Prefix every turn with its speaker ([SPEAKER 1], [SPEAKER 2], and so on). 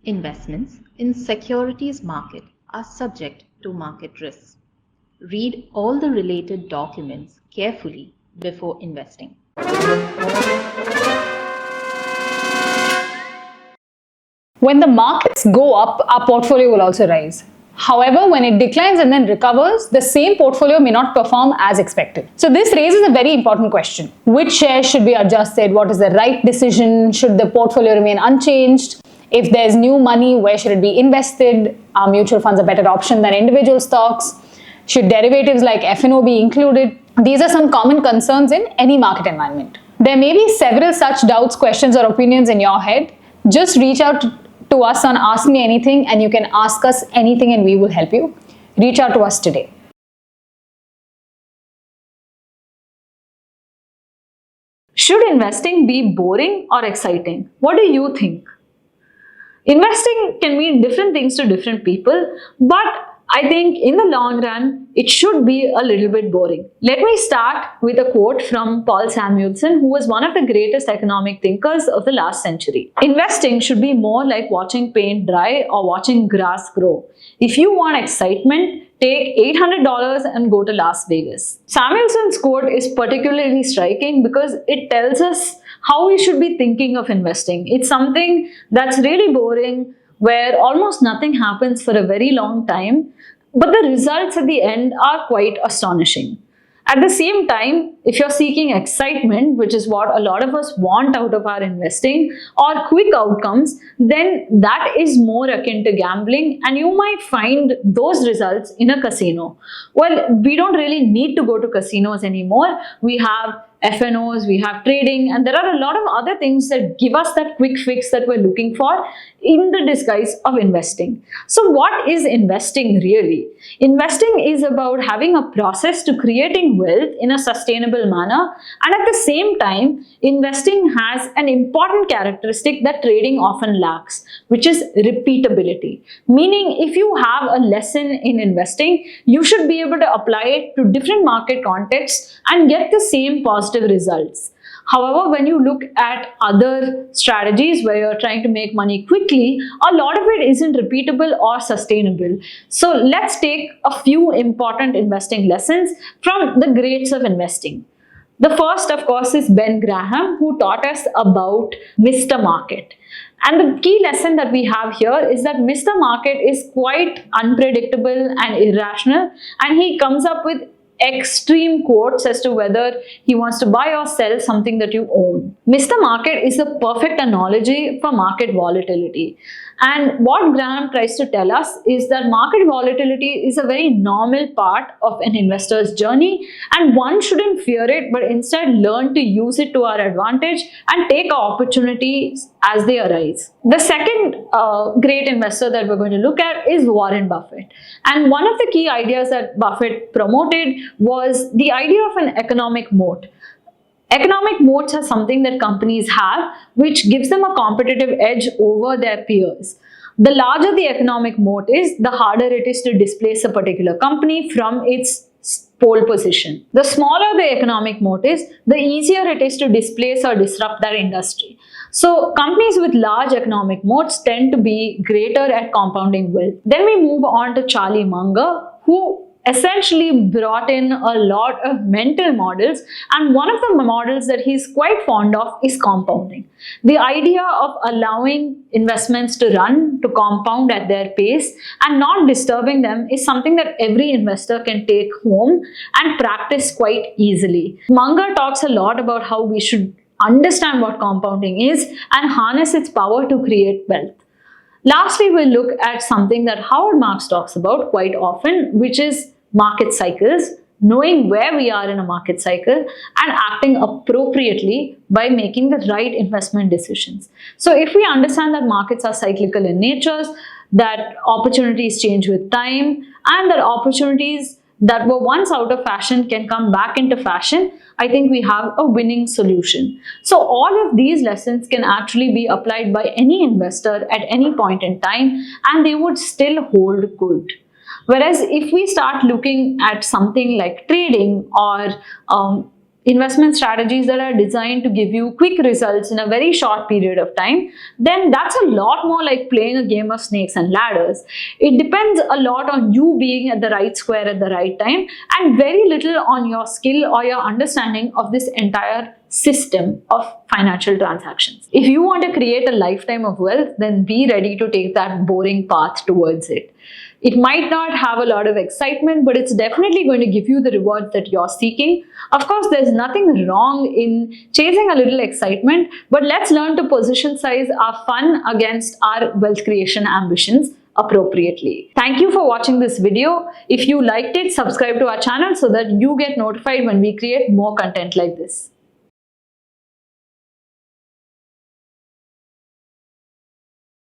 [SPEAKER 1] Investments in securities market are subject to market risks. Read all the related documents carefully before investing.
[SPEAKER 2] When the markets go up, our portfolio will also rise. However, when it declines and then recovers, the same portfolio may not perform as expected. So this raises a very important question. Which shares should be adjusted? What is the right decision? Should the portfolio remain unchanged? If there's new money, where should it be invested? Are mutual funds a better option than individual stocks? Should derivatives like F&O be included? These are some common concerns in any market environment. There may be several such doubts, questions, or opinions in your head. Just reach out to us on Ask Me Anything, and you can ask us anything and we will help you. Reach out to us today.
[SPEAKER 3] Should investing be boring or exciting? What do you think? Investing can mean different things to different people, but I think in the long run, it should be a little bit boring. Let me start with a quote from Paul Samuelson, who was one of the greatest economic thinkers of the last century. Investing should be more like watching paint dry or watching grass grow. If you want excitement, take $800 and go to Las Vegas. Samuelson's quote is particularly striking because it tells us how we should be thinking of investing. It's something that's really boring, where almost nothing happens for a very long time, but the results at the end are quite astonishing. At the same time, if you're seeking excitement, which is what a lot of us want out of our investing, or quick outcomes, then that is more akin to gambling, and you might find those results in a casino. Well, we don't really need to go to casinos anymore. We have F&Os, we have trading, and there are a lot of other things that give us that quick fix that we're looking for in the disguise of investing. So what is investing really? Investing is about having a process to creating wealth in a sustainable manner, and at the same time, investing has an important characteristic that trading often lacks, which is repeatability. Meaning, if you have a lesson in investing, you should be able to apply it to different market contexts and get the same positive results. However, when you look at other strategies where you're trying to make money quickly, a lot of it isn't repeatable or sustainable. So let's take a few important investing lessons from the greats of investing. The first, of course, is Ben Graham, who taught us about Mr. Market. And the key lesson that we have here is that Mr. Market is quite unpredictable and irrational, and he comes up with extreme quotes as to whether he wants to buy or sell something that you own. Mr. Market is the perfect analogy for market volatility. And what Graham tries to tell us is that market volatility is a very normal part of an investor's journey, and one shouldn't fear it, but instead learn to use it to our advantage and take opportunities as they arise. The second great investor that we're going to look at is Warren Buffett. And one of the key ideas that Buffett promoted was the idea of an economic moat. Economic moats are something that companies have, which gives them a competitive edge over their peers. The larger the economic moat is, the harder it is to displace a particular company from its pole position. The smaller the economic moat is, the easier it is to displace or disrupt that industry. So companies with large economic moats tend to be greater at compounding wealth. Then we move on to Charlie Munger, who essentially brought in a lot of mental models, and one of the models that he's quite fond of is compounding. The idea of allowing investments to run, to compound at their pace and not disturbing them is something that every investor can take home and practice quite easily. Munger talks a lot about how we should understand what compounding is and harness its power to create wealth. Lastly, we'll look at something that Howard Marks talks about quite often, which is market cycles, knowing where we are in a market cycle and acting appropriately by making the right investment decisions. So if we understand that markets are cyclical in nature, that opportunities change with time, and that opportunities that were once out of fashion can come back into fashion, I think we have a winning solution. So all of these lessons can actually be applied by any investor at any point in time, and they would still hold good. Whereas if we start looking at something like trading or investment strategies that are designed to give you quick results in a very short period of time, then that's a lot more like playing a game of snakes and ladders. It depends a lot on you being at the right square at the right time, and very little on your skill or your understanding of this entire system of financial transactions. If you want to create a lifetime of wealth, then be ready to take that boring path towards it. It might not have a lot of excitement, but it's definitely going to give you the rewards that you're seeking. Of course, there's nothing wrong in chasing a little excitement, but let's learn to position size our fun against our wealth creation ambitions appropriately. Thank you for watching this video. If you liked it, subscribe to our channel so that you get notified when we create more content like this.